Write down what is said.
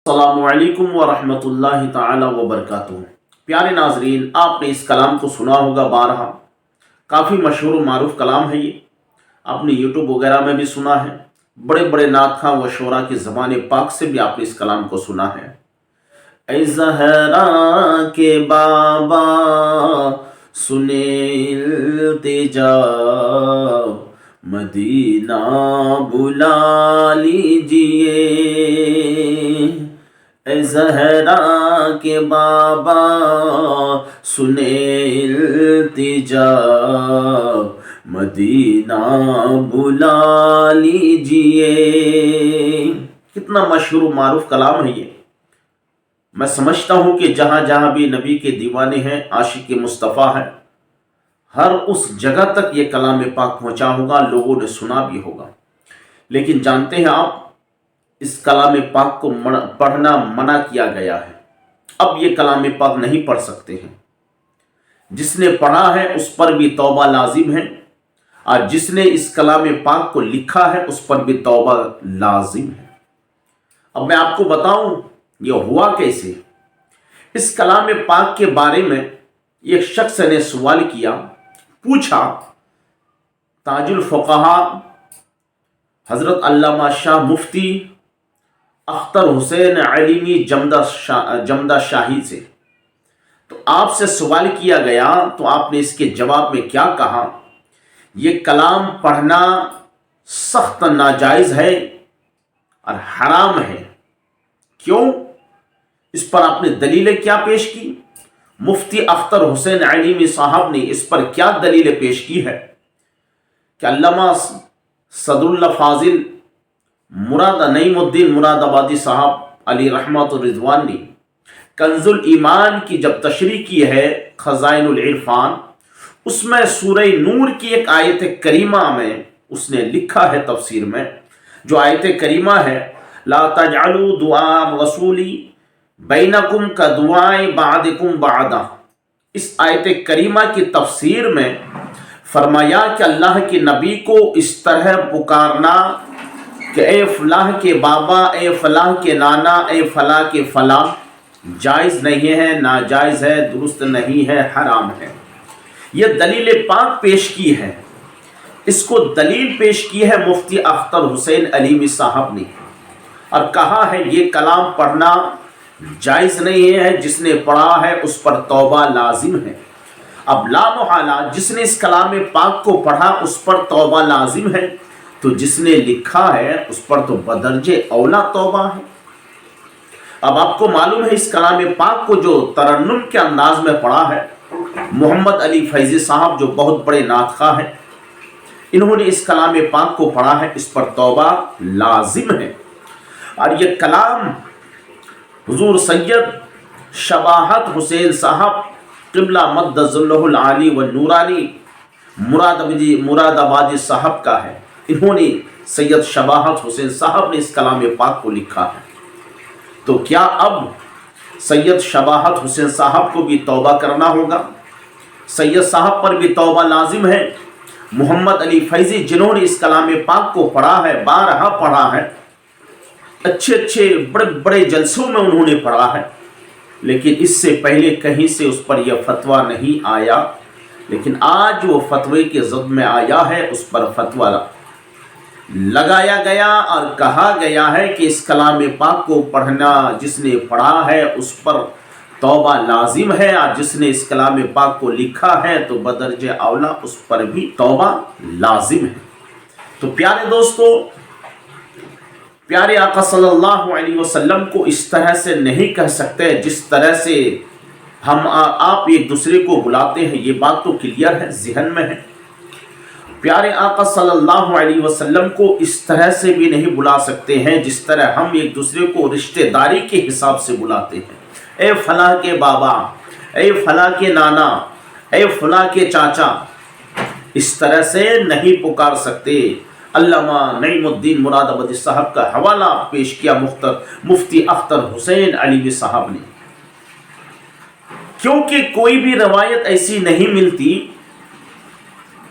السلام علیکم ورحمۃ اللہ تعالی وبرکاتہ۔ پیارے ناظرین، آپ نے اس کلام کو سنا ہوگا بارہا، کافی مشہور و معروف کلام ہے یہ، آپ نے یوٹیوب وغیرہ میں بھی سنا ہے، بڑے بڑے نعت خواں و شعراء کی زبان پاک سے بھی آپ نے اس کلام کو سنا ہے۔ اے زہرا کے بابا سنے التجا، مدینہ بلا لیجئے۔ اے زہرا کے بابا سنے التجا، مدینہ بلا لیجئے۔ کتنا مشہور و معروف کلام ہے یہ۔ میں سمجھتا ہوں کہ جہاں جہاں بھی نبی کے دیوانے ہیں، عاشق مصطفیٰ ہیں، ہر اس جگہ تک یہ کلام پاک پہنچا ہوگا، لوگوں نے سنا بھی ہوگا۔ لیکن جانتے ہیں آپ، اس کلام پاک کو پڑھنا منع کیا گیا ہے۔ اب یہ کلام پاک نہیں پڑھ سکتے ہیں۔ جس نے پڑھا ہے اس پر بھی توبہ لازم ہے، اور جس نے اس کلام پاک کو لکھا ہے اس پر بھی توبہ لازم ہے۔ اب میں آپ کو بتاؤں یہ ہوا کیسے۔ اس کلام پاک کے بارے میں ایک شخص نے سوال کیا، پوچھا، تاج الفقہاء حضرت علامہ شاہ مفتی اختر حسین علیمی جمدہ شاہی سے۔ تو آپ سے سوال کیا گیا تو آپ نے اس کے جواب میں کیا کہا؟ یہ کلام پڑھنا سخت ناجائز ہے اور حرام ہے۔ کیوں؟ اس پر آپ نے دلیلیں کیا پیش کی؟ مفتی اختر حسین علیمی صاحب نے اس پر کیا دلیلیں پیش کی ہے کہ علامہ صدر اللہ فاضل نعیم الدین مراد آبادی صاحب علی رحمت الرضوان نے کنز الایمان کی جب تشریح کی ہے، خزائن العرفان، اس میں سورہ نور کی ایک آیت کریمہ میں اس نے لکھا ہے تفسیر میں، جو آیت کریمہ ہے، لا تجعلوا دعاء الرسول بینکم کدعاء بعضکم بعضا۔ اس آیت کریمہ کی تفسیر میں فرمایا کہ اللہ کے نبی کو اس طرح پکارنا کہ اے فلاں کے بابا، اے فلاں کے نانا، اے فلاں کے فلاں، جائز نہیں ہے، ناجائز ہے، درست نہیں ہے، حرام ہے۔ یہ دلیل پاک پیش کی ہے۔ اس کو دلیل پیش کی ہے مفتی اختر حسین علیمی صاحب نے، اور کہا ہے یہ کلام پڑھنا جائز نہیں ہے، جس نے پڑھا ہے اس پر توبہ لازم ہے۔ اب لا محالہ جس نے اس کلام پاک کو پڑھا اس پر توبہ لازم ہے، تو جس نے لکھا ہے اس پر تو بدرجہ اولا توبہ ہے۔ اب آپ کو معلوم ہے اس کلام پاک کو جو ترنم کے انداز میں پڑھا ہے، محمد علی فیضی صاحب جو بہت بڑے نعت خواں ہیں، انہوں نے اس کلام پاک کو پڑھا ہے، اس پر توبہ لازم ہے۔ اور یہ کلام حضور سید شباہت حسین صاحب قبلہ مدد ظلہ العالی و نورانی مراد آبادی صاحب کا ہے۔ انہوں نے سید شباہت حسین صاحب نے اس کلام پاک کو لکھا ہے۔ تو کیا اب سید شباہت حسین صاحب کو بھی توبہ کرنا ہوگا؟ سید صاحب پر بھی توبہ لازم ہے۔ محمد علی فیضی جنہوں نے اس کلام پاک کو پڑھا ہے، بارہا پڑھا ہے، اچھے بڑے بڑے جلسوں میں انہوں نے پڑھا ہے، لیکن اس سے پہلے کہیں سے اس پر یہ فتویٰ نہیں آیا، لیکن آج وہ فتوے کے ضد میں آیا ہے، اس پر فتویٰ لگایا گیا اور کہا گیا ہے کہ اس کلام پاک کو پڑھنا جس نے پڑھا ہے اس پر توبہ لازم ہے، اور جس نے اس کلام پاک کو لکھا ہے تو بدرجہ اولا اس پر بھی توبہ لازم ہے۔ تو پیارے دوستو، پیارے آقا صلی اللہ علیہ وسلم کو اس طرح سے نہیں کہہ سکتے جس طرح سے ہم آپ ایک دوسرے کو بلاتے ہیں، یہ بات تو کلیئر ہے، ذہن میں ہے۔ پیارے آقا صلی اللہ علیہ وسلم کو اس طرح سے بھی نہیں بلا سکتے ہیں جس طرح ہم ایک دوسرے کو رشتہ داری کے حساب سے بلاتے ہیں۔ اے فلاں کے بابا، اے فلاں کے نانا، اے فلاں کے چاچا، اس طرح سے نہیں پکار سکتے۔ علامہ نعیم الدین مراد آبادی صاحب کا حوالہ پیش کیا مفتی اختر حسین علیمی صاحب نے، کیونکہ کوئی بھی روایت ایسی نہیں ملتی